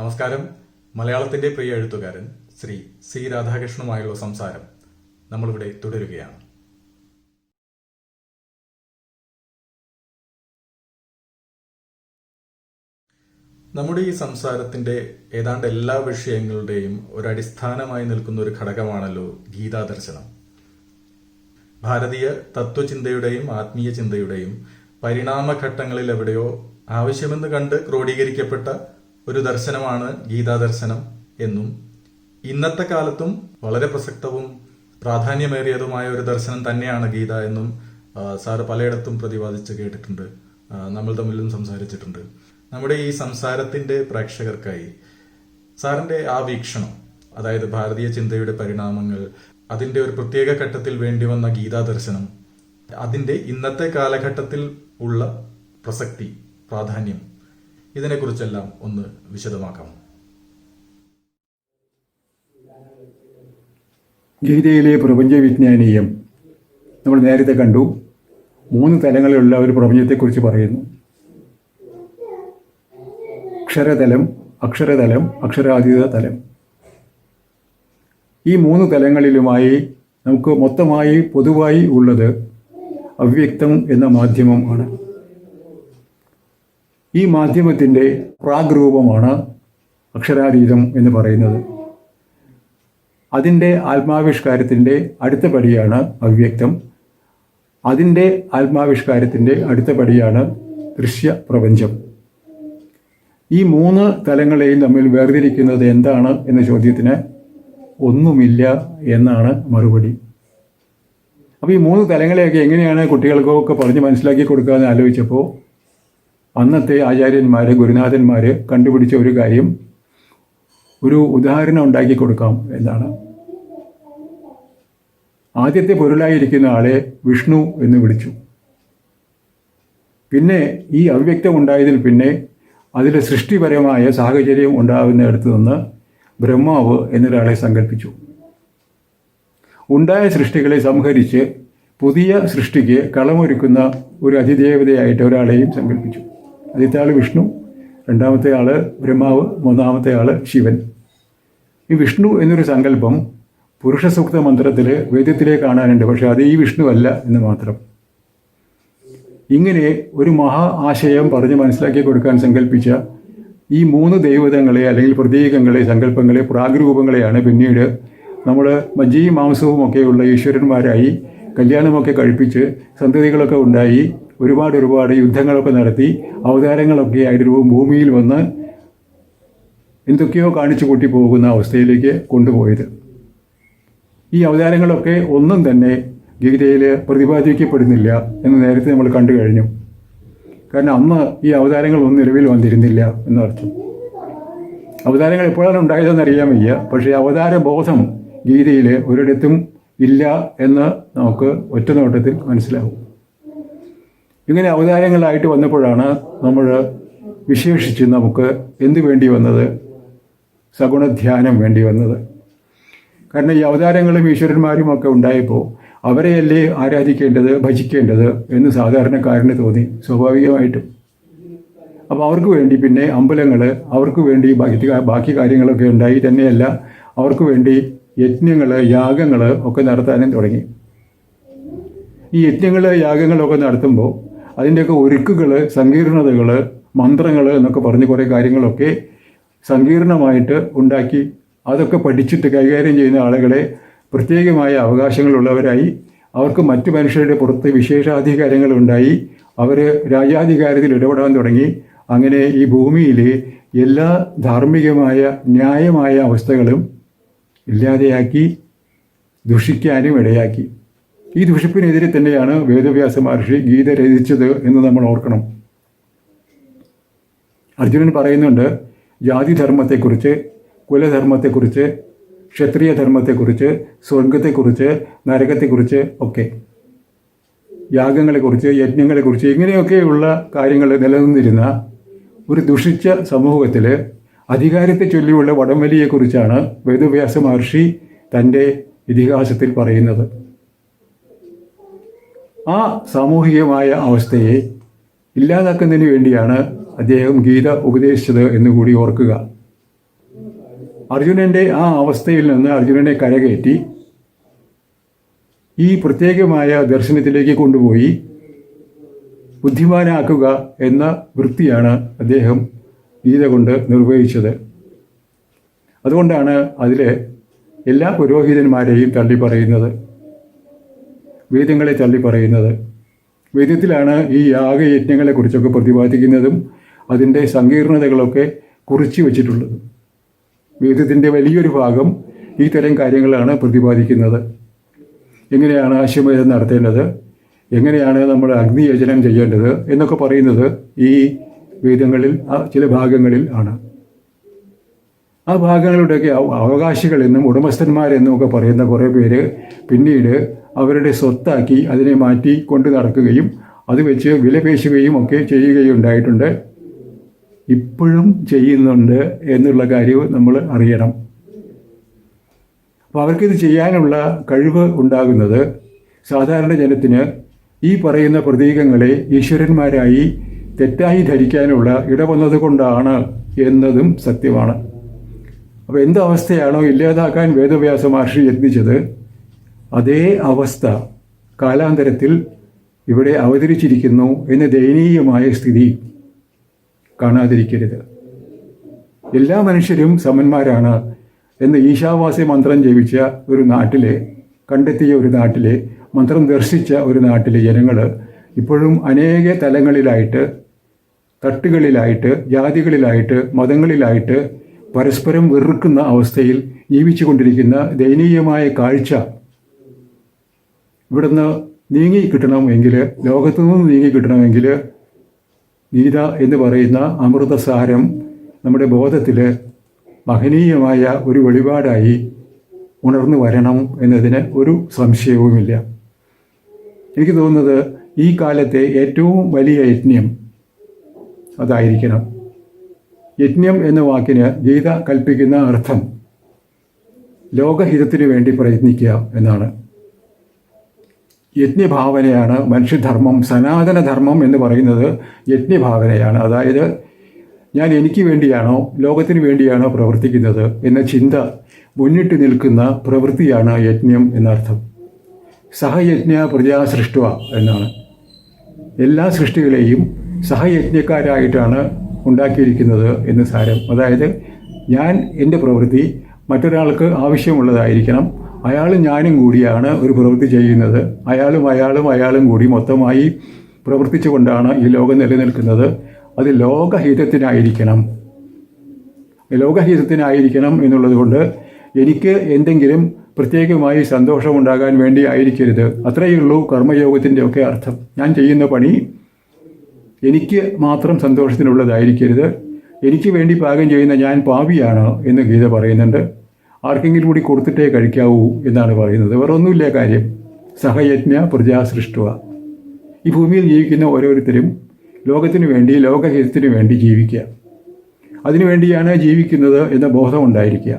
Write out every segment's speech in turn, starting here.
നമസ്കാരം. മലയാളത്തിന്റെ പ്രിയ എഴുത്തുകാരൻ ശ്രീ സി രാധാകൃഷ്ണനുമായുള്ള സംസാരം നമ്മളിവിടെ തുടരുകയാണ്. നമ്മുടെ ഈ സംസാരത്തിന്റെ ഏതാണ്ട് എല്ലാ വിഷയങ്ങളുടെയും ഒരടിസ്ഥാനമായി നിൽക്കുന്ന ഒരു ഘടകമാണല്ലോ ഗീതാദർശനം. ഭാരതീയ തത്വചിന്തയുടെയും ആത്മീയ ചിന്തയുടെയും പരിണാമഘട്ടങ്ങളിൽ എവിടെയോ ആവശ്യമെന്ന് കണ്ട് ക്രോഡീകരിക്കപ്പെട്ട ഒരു ദർശനമാണ് ഗീതാദർശനം എന്നും ഇന്നത്തെ കാലത്തും വളരെ പ്രസക്തവും പ്രാധാന്യമേറിയതുമായ ഒരു ദർശനം തന്നെയാണ് ഗീത എന്നും സാറ് പലയിടത്തും പ്രതിപാദിച്ച് കേട്ടിട്ടുണ്ട്. നമ്മൾ തമ്മിലും സംസാരിച്ചിട്ടുണ്ട്. നമ്മുടെ ഈ സംസാരത്തിന്റെ പ്രേക്ഷകർക്കായി സാറിന്റെ ആ വീക്ഷണം, അതായത് ഭാരതീയ ചിന്തയുടെ പരിണാമങ്ങൾ, അതിന്റെ ഒരു പ്രത്യേക ഘട്ടത്തിൽ വേണ്ടിവന്ന ഗീതാദർശനം, അതിന്റെ ഇന്നത്തെ കാലഘട്ടത്തിൽ ഉള്ള പ്രസക്തി, പ്രാധാന്യം, ഇതിനെക്കുറിച്ചെല്ലാം ഒന്ന് വിശദമാക്കാം. ഗീതയിലെ പ്രപഞ്ചവിജ്ഞാനീയം നമ്മൾ നേരത്തെ കണ്ടു. 3 തലങ്ങളിലുള്ള ഒരു പ്രപഞ്ചത്തെക്കുറിച്ച് പറയുന്നു. അക്ഷരതലം, അക്ഷരതലം, അക്ഷരാതീത തലം. ഈ 3 തലങ്ങളിലുമായി നമുക്ക് മൊത്തമായി പൊതുവായി ഉള്ളത് അവ്യക്തം എന്ന മാധ്യമമാണ്. ഈ മാധ്യമത്തിൻ്റെ പ്രാഗ്രൂപമാണ് അക്ഷരാതീതം എന്ന് പറയുന്നത്. അതിൻ്റെ ആത്മാവിഷ്കാരത്തിൻ്റെ അടുത്ത പടിയാണ് അവ്യക്തം. അതിൻ്റെ ആത്മാവിഷ്കാരത്തിൻ്റെ അടുത്ത പടിയാണ് ദൃശ്യപ്രപഞ്ചം. ഈ 3 തലങ്ങളെയും തമ്മിൽ വേർതിരിക്കുന്നത് എന്താണ് എന്ന ചോദ്യത്തിന് ഒന്നുമില്ല എന്നാണ് മറുപടി. അപ്പോൾ ഈ 3 തലങ്ങളെയൊക്കെ എങ്ങനെയാണ് കുട്ടികൾക്കൊക്കെ പറഞ്ഞ് മനസ്സിലാക്കി കൊടുക്കുക എന്ന് ആലോചിച്ചപ്പോൾ അന്നത്തെ ആചാര്യന്മാർ, ഗുരുനാഥന്മാർ കണ്ടുപിടിച്ച ഒരു കാര്യം, ഒരു ഉദാഹരണം ഉണ്ടാക്കി കൊടുക്കാം എന്നാണ്. ആദ്യത്തെ പൊരുളായിരിക്കുന്ന ആളെ വിഷ്ണു എന്ന് വിളിച്ചു. പിന്നെ ഈ അവ്യക്തം ഉണ്ടായതിൽ പിന്നെ അതിൽ സൃഷ്ടിപരമായ സാഹചര്യം ഉണ്ടാകുന്നിടത്ത് നിന്ന് ബ്രഹ്മാവ് എന്നൊരാളെ സങ്കല്പിച്ചു. ഉണ്ടായ സൃഷ്ടികളെ സംഹരിച്ച് പുതിയ സൃഷ്ടിക്ക് കളമൊരുക്കുന്ന ഒരു അതിദേവതയായിട്ട് ഒരാളെയും സങ്കല്പിച്ചു. ആദ്യത്തെ ആൾ വിഷ്ണു, രണ്ടാമത്തെ ആൾ ബ്രഹ്മാവ്, മൂന്നാമത്തെ ആൾ ശിവൻ. ഈ വിഷ്ണു എന്നൊരു സങ്കല്പം പുരുഷസൂക്ത മന്ത്രത്തിൽ വേദത്തിലേ കാണാനുണ്ട്. പക്ഷെ അത് ഈ വിഷ്ണു അല്ല എന്ന് മാത്രം. ഇങ്ങനെ ഒരു മഹാ ആശയം പറഞ്ഞ് മനസ്സിലാക്കി കൊടുക്കാൻ സങ്കല്പിച്ച ഈ 3 ദൈവതങ്ങളെ അല്ലെങ്കിൽ പ്രതീകങ്ങളെ, സങ്കല്പങ്ങളെ, പ്രാഗ്രൂപങ്ങളെയാണ് പിന്നീട് നമ്മൾ മജ്ജയും മാംസവും ഒക്കെയുള്ള ഈശ്വരന്മാരായി കല്യാണമൊക്കെ കഴിപ്പിച്ച് സന്തതികളൊക്കെ ഉണ്ടായി ഒരുപാട് യുദ്ധങ്ങളൊക്കെ നടത്തി അവതാരങ്ങളൊക്കെ ആയിട്ട് ഭൂമിയിൽ വന്ന് എന്തൊക്കെയോ കാണിച്ചു കൂട്ടി പോകുന്ന അവസ്ഥയിലേക്ക് കൊണ്ടുപോയത്. ഈ അവതാരങ്ങളൊക്കെ ഒന്നും തന്നെ ഗീതയിൽ പ്രതിപാദിക്കപ്പെടുന്നില്ല എന്ന് നേരത്തെ നമ്മൾ കണ്ടു കഴിഞ്ഞു. കാരണം അന്ന് ഈ അവതാരങ്ങളൊന്നും നിലവിൽ വന്നിരുന്നില്ല എന്നർത്ഥം. അവതാരങ്ങൾ എപ്പോഴാണ് ഉണ്ടായതെന്ന് അറിയാൻ വയ്യ. പക്ഷേ അവതാര ബോധം ഗീതയിൽ ഒരിടത്തും ഇല്ല എന്ന് നമുക്ക് ഒറ്റ നോട്ടത്തിൽ മനസ്സിലാവും. ഇങ്ങനെ അവതാരങ്ങളായിട്ട് വന്നപ്പോഴാണ് നമ്മൾ വിശേഷിച്ച് നമുക്ക് എന്ത് വേണ്ടി വന്നത്? സഗുണധ്യാനം വേണ്ടി വന്നത്. കാരണം ഈ അവതാരങ്ങളും ഈശ്വരന്മാരും ഒക്കെ ഉണ്ടായപ്പോൾ അവരെയല്ലേ ആരാധിക്കേണ്ടത്, ഭജിക്കേണ്ടത് എന്ന് സാധാരണക്കാരന് തോന്നി സ്വാഭാവികമായിട്ടും. അപ്പോൾ അവർക്ക് വേണ്ടി പിന്നെ അമ്പലങ്ങൾ, അവർക്ക് വേണ്ടി ബാക്കി കാര്യങ്ങളൊക്കെ ഉണ്ടായി. തന്നെയല്ല, അവർക്ക് വേണ്ടി യജ്ഞങ്ങൾ, യാഗങ്ങൾ ഒക്കെ നടത്താനും തുടങ്ങി. ഈ യജ്ഞങ്ങൾ, യാഗങ്ങളൊക്കെ നടത്തുമ്പോൾ അതിൻ്റെയൊക്കെ ഒരുക്കുകൾ, സങ്കീർണതകൾ, മന്ത്രങ്ങൾ എന്നൊക്കെ പറഞ്ഞ് കുറേ കാര്യങ്ങളൊക്കെ സങ്കീർണമായിട്ട് ഉണ്ടാക്കി. അതൊക്കെ പഠിച്ചിട്ട് കൈകാര്യം ചെയ്യുന്ന ആളുകളെ പ്രത്യേകമായ അവകാശങ്ങളുള്ളവരായി. അവർക്ക് മറ്റു മനുഷ്യരുടെ പുറത്ത് വിശേഷാധികാരങ്ങളുണ്ടായി. അവർ രാജാധികാരത്തിൽ ഇടപെടാൻ തുടങ്ങി. അങ്ങനെ ഈ ഭൂമിയിൽ എല്ലാ ധാർമ്മികമായ ന്യായമായ അവസ്ഥകളും ഇല്ലാതെയാക്കി, ദുഷിക്കാനും ഇടയാക്കി. ഈ ദുഷിപ്പിനെതിരെ തന്നെയാണ് വേദവ്യാസ മഹർഷി ഗീത രചിച്ചത് എന്ന് നമ്മൾ ഓർക്കണം. അർജുനൻ പറയുന്നുണ്ട് ജാതിധർമ്മത്തെക്കുറിച്ച്, കുലധർമ്മത്തെക്കുറിച്ച്, ക്ഷത്രിയ ധർമ്മത്തെക്കുറിച്ച്, സ്വർഗത്തെക്കുറിച്ച്, നരകത്തെക്കുറിച്ച് ഒക്കെ, യാഗങ്ങളെക്കുറിച്ച്, യജ്ഞങ്ങളെക്കുറിച്ച്, ഇങ്ങനെയൊക്കെയുള്ള കാര്യങ്ങൾ നിലനിന്നിരുന്ന ഒരു ദുഷിച്ച സമൂഹത്തിൽ അധികാരത്തെ ചൊല്ലിയുള്ള വടംവലിയെക്കുറിച്ചാണ് വേദവ്യാസ മഹർഷി തൻ്റെ ഇതിഹാസത്തിൽ പറയുന്നത്. ആ സാമൂഹികമായ അവസ്ഥയെ ഇല്ലാതാക്കുന്നതിന് വേണ്ടിയാണ് അദ്ദേഹം ഗീത ഉപദേശിച്ചത് എന്നുകൂടി ഓർക്കുക. അർജുനൻ്റെ ആ അവസ്ഥയിൽ നിന്ന് അർജുനനെ കരകയറ്റി ഈ പ്രത്യേകമായ ദർശനത്തിലേക്ക് കൊണ്ടുപോയി ബുദ്ധിമാനാക്കുക എന്ന വൃത്തിയാണ് അദ്ദേഹം ഗീത കൊണ്ട് നിർവഹിച്ചത്. അതുകൊണ്ടാണ് അതിൽ എല്ലാ പുരോഹിതന്മാരെയും തള്ളിപ്പറയുന്നത്, വേദങ്ങളെ തള്ളിപ്പറയുന്നത്. വേദത്തിലാണ് ഈ യാഗയജ്ഞങ്ങളെക്കുറിച്ചൊക്കെ പ്രതിപാദിക്കുന്നതും അതിൻ്റെ സങ്കീർണതകളൊക്കെ കുറിച്ചു വച്ചിട്ടുള്ളത്. വേദത്തിൻ്റെ വലിയൊരു ഭാഗം ഈ തരം കാര്യങ്ങളാണ് പ്രതിപാദിക്കുന്നത്. എങ്ങനെയാണ് അശ്വമേധം നടത്തേണ്ടത്, എങ്ങനെയാണ് നമ്മൾ അഗ്നിയജനം ചെയ്യേണ്ടത് എന്നൊക്കെ പറയുന്നത് ഈ വേദങ്ങളിൽ ചില ഭാഗങ്ങളിൽ ആണ്. ആ ഭാഗങ്ങളുടെയൊക്കെ അവകാശികളെന്നും ഉടമസ്ഥന്മാരെന്നും ഒക്കെ പറയുന്ന കുറേ പേര് പിന്നീട് അവരുടെ സ്വത്താക്കി അതിനെ മാറ്റി കൊണ്ട് നടക്കുകയും അത് വെച്ച് വിലപേശുകയും ഒക്കെ ചെയ്യുകയുണ്ടായിട്ടുണ്ട്. ഇപ്പോഴും ചെയ്യുന്നുണ്ട് എന്നുള്ള കാര്യവും നമ്മൾ അറിയണം. അപ്പോൾ അവർക്കിത് ചെയ്യാനുള്ള കഴിവ് ഉണ്ടാകുന്നത് സാധാരണ ജനത്തിന് ഈ പറയുന്ന പ്രതീകങ്ങളെ ഈശ്വരന്മാരായി തെറ്റായി ധരിക്കാനുള്ള ഇടവന്നത് കൊണ്ടാണ് എന്നതും സത്യമാണ്. അപ്പോൾ എന്ത് അവസ്ഥയാണോ ഇല്ലാതാക്കാൻ വേദവ്യാസ മഹർഷി യത്നിച്ചത്, അതേ അവസ്ഥ കാലാന്തരത്തിൽ ഇവിടെ അവതരിച്ചിരിക്കുന്നു എന്ന ദയനീയമായ സ്ഥിതി കാണാതിരിക്കരുത്. എല്ലാ മനുഷ്യരും സമന്മാരാണ് എന്ന് ഈശാവാസ്യ മന്ത്രം ജപിച്ച ഒരു നാട്ടിലെ, കണ്ടെത്തിയ ഒരു നാട്ടിലെ, മന്ത്രം ദർശിച്ച ഒരു നാട്ടിലെ ജനങ്ങൾ ഇപ്പോഴും അനേക തലങ്ങളിലായിട്ട്, തട്ടുകളിലായിട്ട്, ജാതികളിലായിട്ട്, മതങ്ങളിലായിട്ട് പരസ്പരം വെറുക്കുന്ന അവസ്ഥയിൽ ജീവിച്ചു കൊണ്ടിരിക്കുന്ന ദയനീയമായ കാഴ്ച ഇവിടുന്ന് നീങ്ങി കിട്ടണമെങ്കിൽ, ലോകത്തു നിന്ന് നീങ്ങി കിട്ടണമെങ്കിൽ ഗീത എന്ന് പറയുന്ന അമൃതസാരം നമ്മുടെ ബോധത്തിൽ മഹനീയമായ ഒരു വെളിപാടായി ഉണർന്നു വരണം എന്നതിന് ഒരു സംശയവുമില്ല. എനിക്ക് തോന്നുന്നത് ഈ കാലത്തെ ഏറ്റവും വലിയ യജ്ഞം അതായിരിക്കണം. യജ്ഞം എന്ന വാക്കിന് ഗീത കൽപ്പിക്കുന്ന അർത്ഥം ലോകഹിതത്തിനു വേണ്ടി പ്രയത്നിക്കുക എന്നാണ്. യജ്ഞഭാവനയാണ് മനുഷ്യധർമ്മം. സനാതനധർമ്മം എന്ന് പറയുന്നത് യജ്ഞഭാവനയാണ്. അതായത് ഞാൻ എനിക്ക് വേണ്ടിയാണോ ലോകത്തിന് വേണ്ടിയാണോ പ്രവർത്തിക്കുന്നത് എന്ന ചിന്ത മുന്നിട്ട് നിൽക്കുന്ന പ്രവൃത്തിയാണ് യജ്ഞം എന്നർത്ഥം. സഹയജ്ഞ പ്രജാ സൃഷ്ടുവ എന്നാണ്. എല്ലാ സൃഷ്ടികളെയും സഹയജ്ഞക്കാരായിട്ടാണ് ഉണ്ടാക്കിയിരിക്കുന്നത് എന്ന് സാരം. അതായത് ഞാൻ എൻ്റെ പ്രവൃത്തി മറ്റൊരാൾക്ക് ആവശ്യമുള്ളതായിരിക്കണം. അയാളും ഞാനും കൂടിയാണ് ഒരു പ്രവൃത്തി ചെയ്യുന്നത്. അയാളും കൂടി മൊത്തമായി പ്രവർത്തിച്ചു കൊണ്ടാണ് ഈ ലോകം നിലനിൽക്കുന്നത്. അത് ലോകഹിതത്തിനായിരിക്കണം. ലോകഹിതത്തിനായിരിക്കണം എന്നുള്ളത് കൊണ്ട് എനിക്ക് എന്തെങ്കിലും പ്രത്യേകമായി സന്തോഷമുണ്ടാകാൻ വേണ്ടി ആയിരിക്കരുത്. അത്രയേ ഉള്ളൂ കർമ്മയോഗത്തിൻ്റെ ഒക്കെ അർത്ഥം. ഞാൻ ചെയ്യുന്ന പണി എനിക്ക് മാത്രം സന്തോഷത്തിനുള്ളതായിരിക്കരുത്. എനിക്ക് വേണ്ടി പാകം ചെയ്യുന്ന ഞാൻ പാപിയാണ് എന്ന് ഗീത പറയുന്നുണ്ട്. ആർക്കെങ്കിലും കൂടി കൊടുത്തിട്ടേ കഴിക്കാവൂ എന്നാണ് പറയുന്നത്. വേറെ ഒന്നുമില്ല കാര്യം. സഹയജ്ഞ പ്രജാ സൃഷ്ടുവ. ഈ ഭൂമിയിൽ ജീവിക്കുന്ന ഓരോരുത്തരും ലോകത്തിനു വേണ്ടി, ലോകഹിതത്തിനു വേണ്ടി ജീവിക്കുക. അതിനുവേണ്ടിയാണ് ജീവിക്കുന്നത് എന്ന ബോധം ഉണ്ടായിരിക്കുക.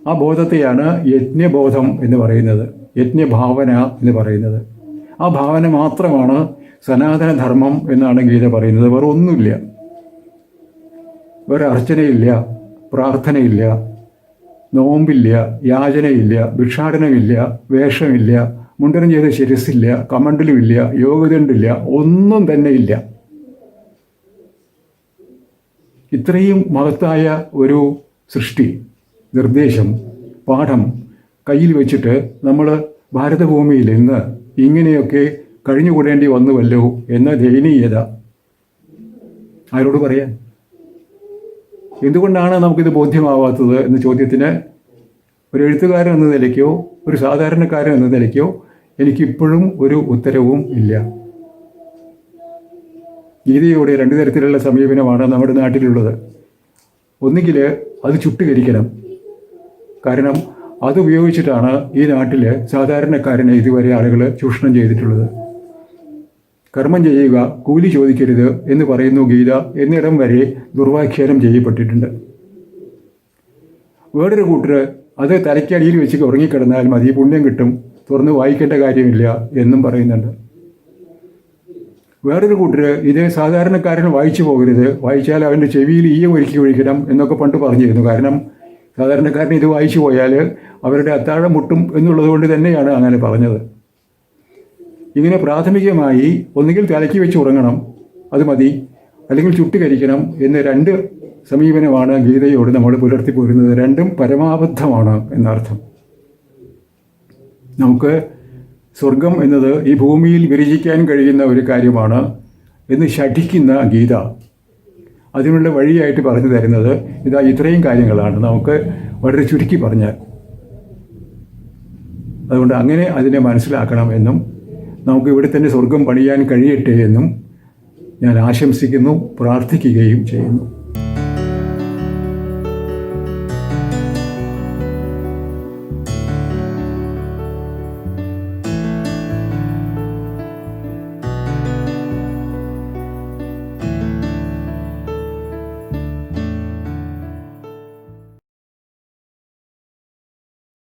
ആ ബോധത്തെയാണ് യജ്ഞബോധം എന്ന് പറയുന്നത്, യജ്ഞഭാവന എന്ന് പറയുന്നത്. ആ ഭാവന മാത്രമാണ് സനാതനധർമ്മം എന്നാണ് ഗീത പറയുന്നത്. വേറെ ഒന്നുമില്ല. വേറെ അർച്ചനയില്ല, പ്രാർത്ഥനയില്ല, നോമ്പില്ല, യാചനയില്ല, ഭിക്ഷാടനമില്ല, വേഷമില്ല, മുണ്ടനം ചെയ്ത ശിരസില്ല, കമണ്ടലുമില്ല, യോഗദണ്ഡില്ല, ഒന്നും തന്നെ ഇല്ല. ഇത്രയും മഹത്തായ ഒരു സൃഷ്ടി, നിർദ്ദേശം, പാഠം കയ്യിൽ വെച്ചിട്ട് നമ്മൾ ഭാരതഭൂമിയിൽ ഇന്ന് ഇങ്ങനെയൊക്കെ കഴിഞ്ഞുകൂടേണ്ടി വന്നുവല്ലോ എന്ന ദയനീയത ആരോട് പറയാൻ? എന്തുകൊണ്ടാണ് നമുക്കിത് ബോധ്യമാവാത്തത് എന്ന ചോദ്യത്തിന് ഒരു എഴുത്തുകാരൻ എന്ന നിലയ്ക്കോ ഒരു സാധാരണക്കാരൻ എന്ന നിലയ്ക്കോ എനിക്കിപ്പോഴും ഒരു ഉത്തരവും ഇല്ല. ഗീതയോടെ രണ്ട് തരത്തിലുള്ള സമീപനമാണ് നമ്മുടെ നാട്ടിലുള്ളത്. ഒന്നുകിൽ അത് ചുട്ടുകരിക്കണം. കാരണം അതുപയോഗിച്ചിട്ടാണ് ഈ നാട്ടിൽ സാധാരണക്കാരനെ ഇതുവരെ ആളുകൾ ചൂഷണം ചെയ്തിട്ടുള്ളത്. കർമ്മം ചെയ്യുക, കൂലി ചോദിക്കരുത് എന്ന് പറയുന്നു ഗീത എന്നിടം വരെ ദുർവാഖ്യാനം ചെയ്യപ്പെട്ടിട്ടുണ്ട്. വേറൊരു കൂട്ടർ അത് തലയ്ക്കടിയിൽ വെച്ച് ഉറങ്ങിക്കിടന്നാൽ മതി, പുണ്യം കിട്ടും, തുറന്ന് വായിക്കേണ്ട കാര്യമില്ല എന്നും പറയുന്നുണ്ട്. വേറൊരു കൂട്ടർ ഇത് സാധാരണക്കാരൻ വായിച്ചു പോകരുത്, വായിച്ചാൽ അവൻ്റെ ചെവിയിൽ ഈയം ഒരുക്കി ഒഴിക്കണം എന്നൊക്കെ പണ്ട് പറഞ്ഞിരുന്നു. കാരണം സാധാരണക്കാരന് ഇത് വായിച്ചു പോയാൽ അവരുടെ അത്താഴം മുട്ടും എന്നുള്ളത് കൊണ്ട് തന്നെയാണ് അങ്ങനെ പറഞ്ഞത്. ഇങ്ങനെ പ്രാഥമികമായി ഒന്നുകിൽ തലയ്ക്ക് വെച്ച് ഉറങ്ങണം, അത് മതി, അല്ലെങ്കിൽ ചുട്ടുകരിക്കണം എന്ന രണ്ട് സമീപനമാണ് ഗീതയോട് നമ്മൾ പുലർത്തി പോരുന്നത്. രണ്ടും പരമാബദ്ധമാണ് എന്നർത്ഥം. നമുക്ക് സ്വർഗം എന്നത് ഈ ഭൂമിയിൽ വിരചിക്കാൻ കഴിയുന്ന ഒരു കാര്യമാണ് എന്ന് ശഠിക്കുന്ന ഗീത അതിനുള്ള വഴിയായിട്ട് പറഞ്ഞു തരുന്നത് ഇതാ ഇത്രയും കാര്യങ്ങളാണ്, നമുക്ക് വളരെ ചുരുക്കി പറഞ്ഞാൽ. അതുകൊണ്ട് അങ്ങനെ അതിനെ മനസ്സിലാക്കണം എന്നും നമുക്ക് ഇവിടെ തന്നെ സ്വർഗം പണിയാൻ കഴിയട്ടെ എന്നും ഞാൻ ആശംസിക്കുന്നു, പ്രാർത്ഥിക്കുകയും ചെയ്യുന്നു.